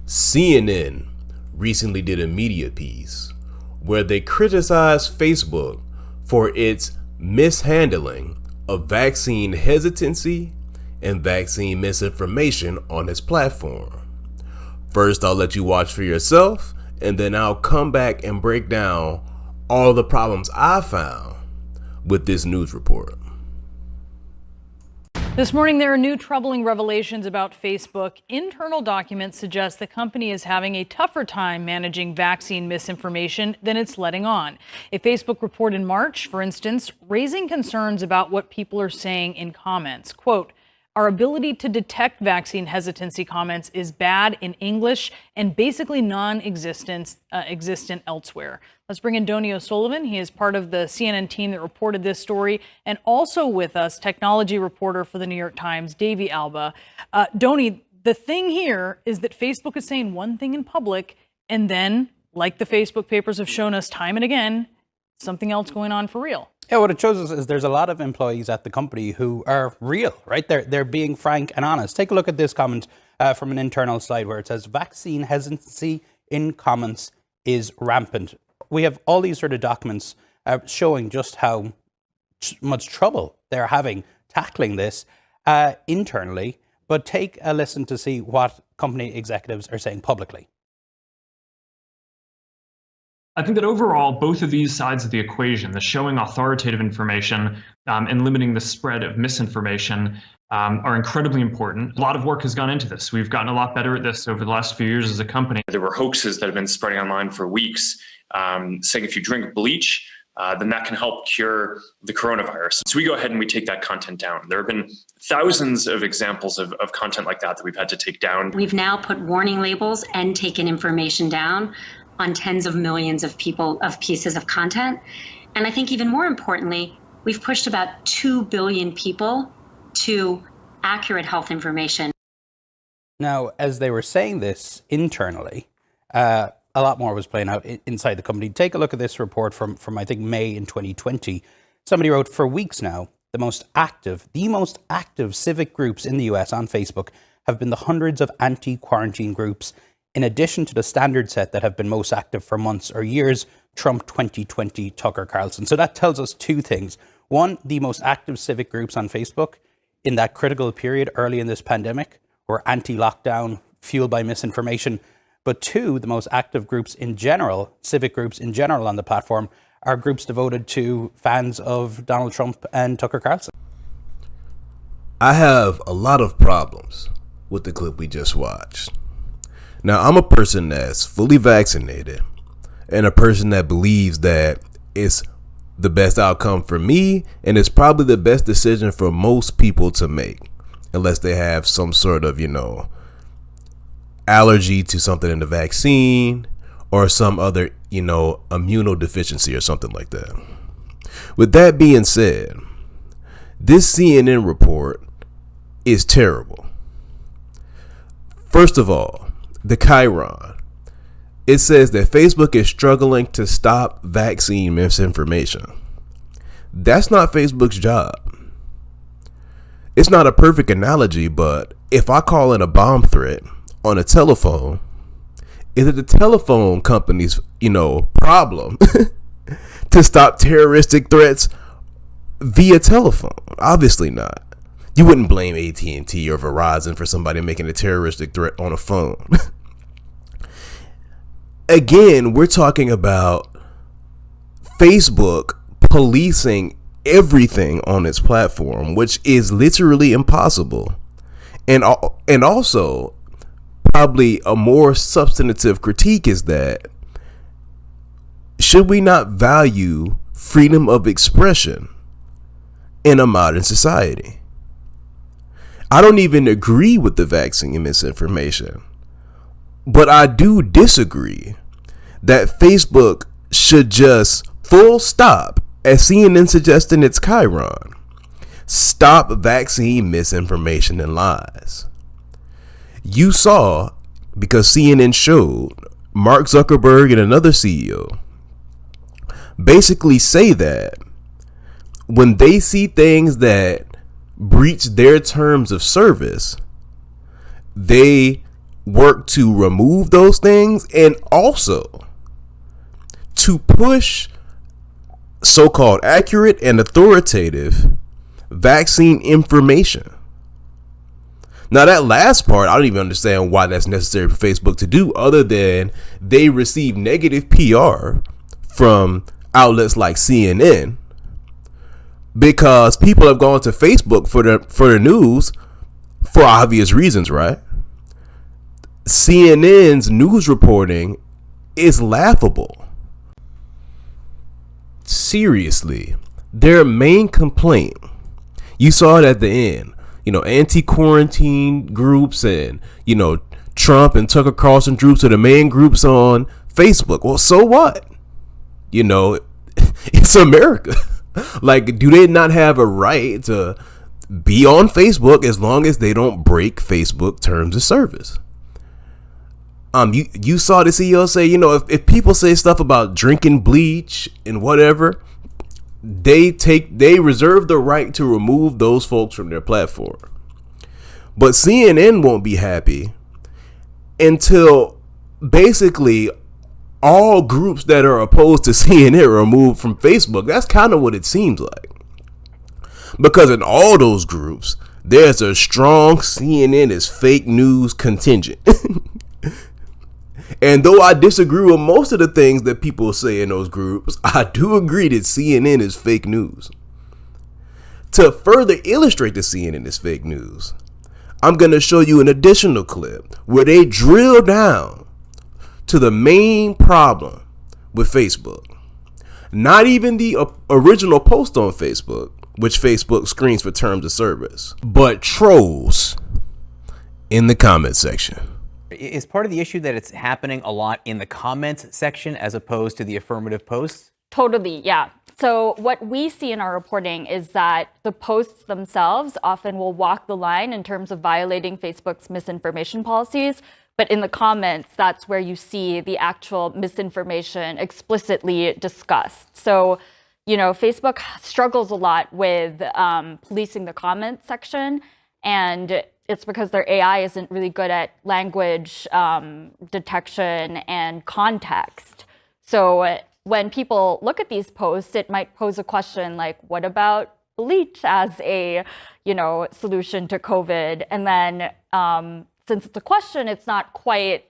CNN recently did a media piece where they criticized Facebook for its mishandling of vaccine hesitancy and vaccine misinformation on its platform. First, I'll let you watch for yourself, and then I'll come back and break down all the problems I found with this news report. This morning, there are new troubling revelations about Facebook. Internal documents suggest the company is having a tougher time managing vaccine misinformation than it's letting on. A Facebook report in March, for instance, raising concerns about what people are saying in comments. Quote, "Our ability to detect vaccine hesitancy comments is bad in English and basically non-existent elsewhere." Let's bring in Donny O'Sullivan. He is part of the CNN team that reported this story, and also with us, technology reporter for the New York Times, Davey Alba. Donny, the thing here is that Facebook is saying one thing in public, and then, like the Facebook papers have shown us time and again, something else going on for real. Yeah, what it shows us is there's a lot of employees at the company who are real, right? They're being frank and honest. Take a look at this comment from an internal slide where it says vaccine hesitancy in comments is rampant. We have all these sort of documents showing just how much trouble they're having tackling this internally. But take a listen to see what company executives are saying publicly. I think that overall, both of these sides of the equation, the showing authoritative information and limiting the spread of misinformation, are incredibly important. A lot of work has gone into this. We've gotten a lot better at this over the last few years as a company. There were hoaxes that have been spreading online for weeks, saying if you drink bleach, then that can help cure the coronavirus. So we go ahead and we take that content down. There have been thousands of examples of content like that we've had to take down. We've now put warning labels and taken information down on tens of millions of pieces of content. And I think even more importantly, we've pushed about 2 billion people to accurate health information. Now, as they were saying this internally, a lot more was playing out inside the company. Take a look at this report from I think May in 2020. Somebody wrote, for weeks now, the most active civic groups in the US on Facebook have been the hundreds of anti-quarantine groups, in addition to the standard set that have been most active for months or years, Trump 2020 Tucker Carlson. So that tells us two things. One, the most active civic groups on Facebook in that critical period early in this pandemic were anti-lockdown, fueled by misinformation. But two, the most active groups in general, civic groups in general on the platform, are groups devoted to fans of Donald Trump and Tucker Carlson. I have a lot of problems with the clip we just watched. Now, I'm a person that's fully vaccinated and a person that believes that it's the best outcome for me and it's probably the best decision for most people to make, unless they have some sort of, allergy to something in the vaccine or some other, immunodeficiency or something like that. With that being said, this CNN report is terrible. First of all, the Chiron. It says that Facebook is struggling to stop vaccine misinformation. That's not Facebook's job. It's not a perfect analogy, but if I call in a bomb threat on a telephone, is it the telephone company's, problem to stop terroristic threats via telephone? Obviously not. You wouldn't blame AT&T or Verizon for somebody making a terroristic threat on a phone. Again, we're talking about Facebook policing everything on its platform, which is literally impossible. And also, probably a more substantive critique is that should we not value freedom of expression in a modern society? I don't even agree with the vaccine misinformation, but I do disagree that Facebook should just full stop, as CNN suggests in its Chiron, stop vaccine misinformation and lies. You saw, because CNN showed, Mark Zuckerberg and another CEO basically say that when they see things that breach their terms of service, they work to remove those things and also to push so-called accurate and authoritative vaccine information. Now, that last part, I don't even understand why that's necessary for Facebook to do, other than they receive negative PR from outlets like CNN, because people have gone to Facebook for the news for obvious reasons, right? CNN's news reporting is laughable. Seriously, their main complaint, you saw it at the end, anti-quarantine groups and, Trump and Tucker Carlson groups are the main groups on Facebook. Well, so what? It's America. Like, do they not have a right to be on Facebook as long as they don't break Facebook terms of service? You saw the CEO say, if people say stuff about drinking bleach and whatever, they reserve the right to remove those folks from their platform. But CNN won't be happy until basically all groups that are opposed to CNN are removed from Facebook. That's kind of what it seems like. Because in all those groups, there's a strong CNN is fake news contingent. And though I disagree with most of the things that people say in those groups, I do agree that CNN is fake news. To further illustrate that CNN is fake news, I'm going to show you an additional clip where they drill down to the main problem with Facebook. Not even the original post on Facebook, which Facebook screens for terms of service, but trolls in the comment section. Is part of the issue that it's happening a lot in the comments section as opposed to the affirmative posts? Totally, yeah. So what we see in our reporting is that the posts themselves often will walk the line in terms of violating Facebook's misinformation policies. But in the comments, that's where you see the actual misinformation explicitly discussed. So, Facebook struggles a lot with policing the comment section. And it's because their AI isn't really good at language detection and context. So when people look at these posts, it might pose a question like, what about bleach as a, solution to COVID? And then since it's a question, it's not quite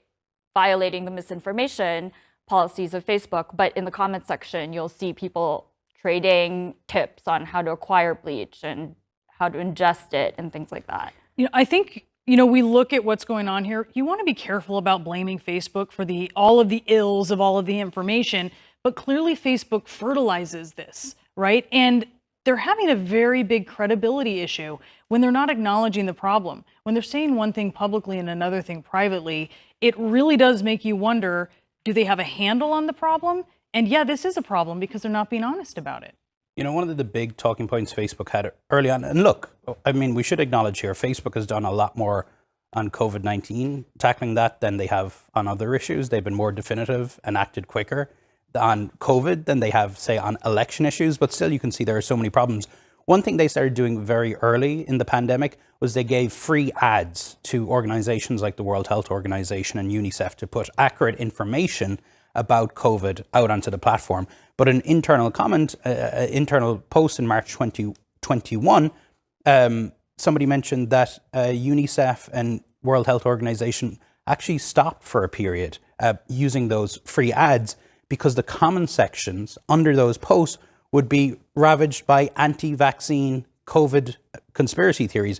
violating the misinformation policies of Facebook. But in the comment section, you'll see people trading tips on how to acquire bleach and how to ingest it and things like that. I think, we look at what's going on here. You want to be careful about blaming Facebook for all of the ills of all of the information, but clearly Facebook fertilizes this, right? And they're having a very big credibility issue when they're not acknowledging the problem. When they're saying one thing publicly and another thing privately, it really does make you wonder, do they have a handle on the problem? And yeah, this is a problem because they're not being honest about it. One of the big talking points Facebook had early on, and look, we should acknowledge here, Facebook has done a lot more on COVID-19, tackling that than they have on other issues. They've been more definitive and acted quicker on COVID than they have, say, on election issues. But still, you can see there are so many problems. One thing they started doing very early in the pandemic was they gave free ads to organizations like the World Health Organization and UNICEF to put accurate information about COVID out onto the platform. But an internal post in March 2021, somebody mentioned that UNICEF and World Health Organization actually stopped for a period using those free ads because the comment sections under those posts would be ravaged by anti-vaccine COVID conspiracy theories.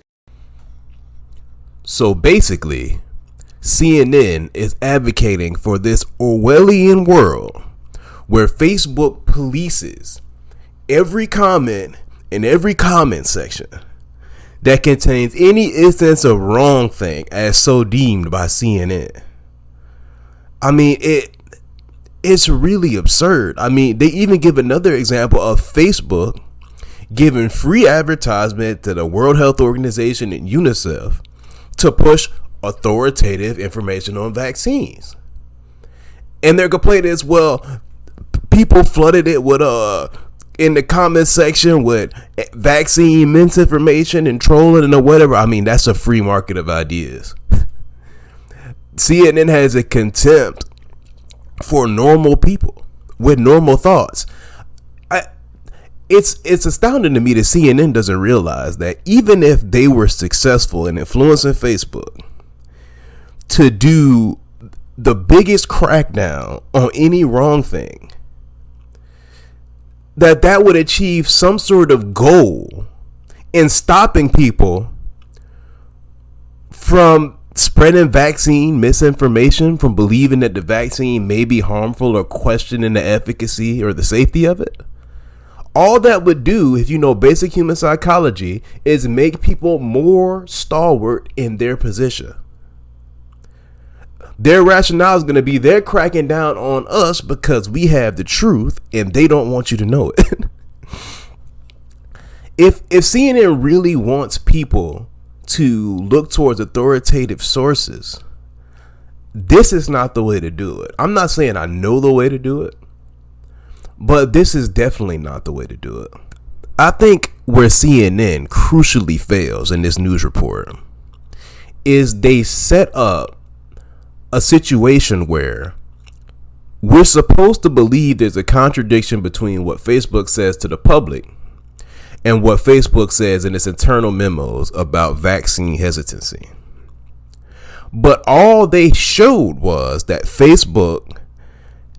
So basically, CNN is advocating for this Orwellian world where Facebook polices every comment in every comment section that contains any instance of wrong thing as so deemed by CNN. It's really absurd. They even give another example of Facebook giving free advertisement to the World Health Organization and UNICEF to push authoritative information on vaccines. And their complaint is, well, people flooded it with in the comment section with vaccine misinformation and trolling and whatever. That's a free market of ideas. CNN has a contempt for normal people with normal thoughts. It's astounding to me that CNN doesn't realize that even if they were successful in influencing Facebook to do the biggest crackdown on any wrong thing, that would achieve some sort of goal in stopping people from spreading vaccine misinformation, from believing that the vaccine may be harmful or questioning the efficacy or the safety of it. All that would do, if you know basic human psychology, is make people more stalwart in their position. Their rationale is going to be they're cracking down on us because we have the truth and they don't want you to know it. If CNN really wants people to look towards authoritative sources, this is not the way to do it. I'm not saying I know the way to do it, but this is definitely not the way to do it. I think where CNN crucially fails in this news report is they set up a situation where we're supposed to believe there's a contradiction between what Facebook says to the public and what Facebook says in its internal memos about vaccine hesitancy. But all they showed was that Facebook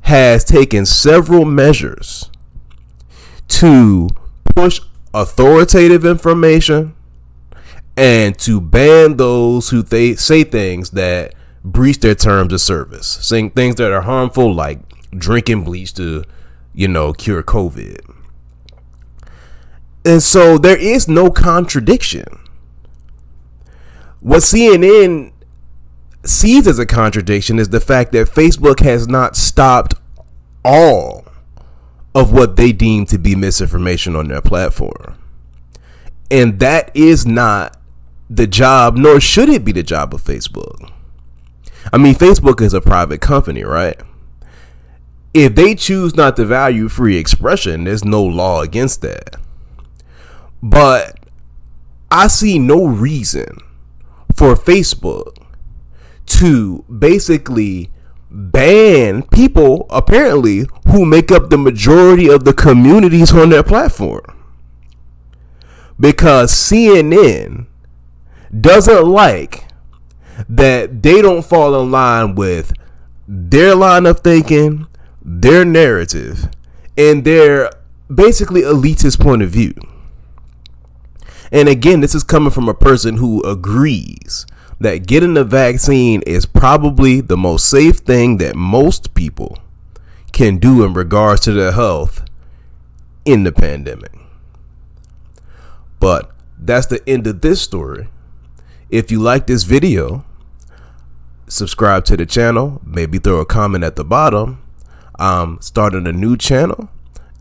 has taken several measures to push authoritative information and to ban those who they say things that breach their terms of service, saying things that are harmful, like drinking bleach to, cure COVID. And so there is no contradiction. What CNN sees as a contradiction is the fact that Facebook has not stopped all of what they deem to be misinformation on their platform. And that is not the job, nor should it be the job of Facebook. I mean, Facebook is a private company, right? If they choose not to value free expression, there's no law against that. But I see no reason for Facebook to basically ban people, apparently, who make up the majority of the communities on their platform. Because CNN doesn't like that they don't fall in line with their line of thinking, their narrative, and their basically elitist point of view. And again, this is coming from a person who agrees that getting the vaccine is probably the most safe thing that most people can do in regards to their health in the pandemic. But that's the end of this story. If you like this video, subscribe to the channel, maybe throw a comment at the bottom. I'm starting a new channel,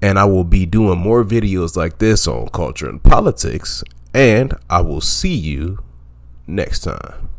and I will be doing more videos like this on culture and politics, and I will see you next time.